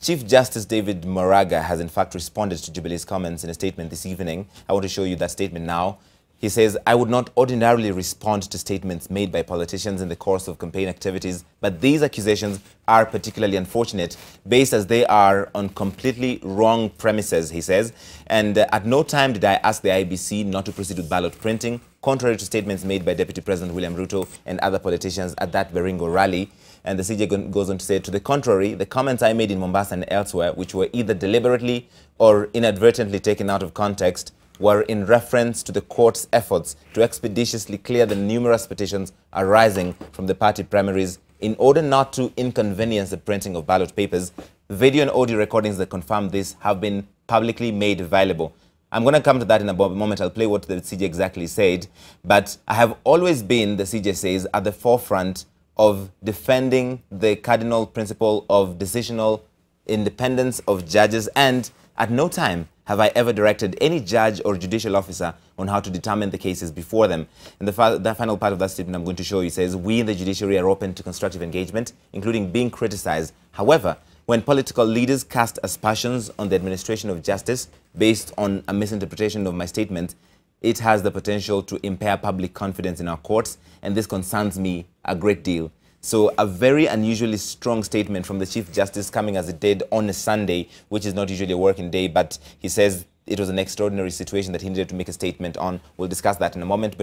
Chief Justice David Maraga has in fact responded to Jubilee's comments in a statement this evening. I want to show you that statement now. He says, "I would not ordinarily respond to statements made by politicians in the course of campaign activities, but these accusations are particularly unfortunate, based as they are on completely wrong premises," he says. And at no time did I ask the IEBC not to proceed with ballot printing, contrary to statements made by Deputy President William Ruto and other politicians at that Baringo rally. And the CJ goes on to say, to the contrary, the comments I made in Mombasa and elsewhere, which were either deliberately or inadvertently taken out of context, were in reference to the court's efforts to expeditiously clear the numerous petitions arising from the party primaries in order not to inconvenience the printing of ballot papers. Video and audio recordings that confirm this have been publicly made available. I'm going to come to that in a moment. I'll play what the CJ exactly said. But I have always been, the CJ says, at the forefront of defending the cardinal principle of decisional independence of judges, and at no time have I ever directed any judge or judicial officer on how to determine the cases before them. And the final part of that statement I'm going to show you says, "We in the judiciary are open to constructive engagement, including being criticized. However, when political leaders cast aspersions on the administration of justice based on a misinterpretation of my statement, it has the potential to impair public confidence in our courts, and this concerns me a great deal." So a very unusually strong statement from the Chief Justice, coming as it did on a Sunday, which is not usually a working day, but he says it was an extraordinary situation that he needed to make a statement on. We'll discuss that in a moment.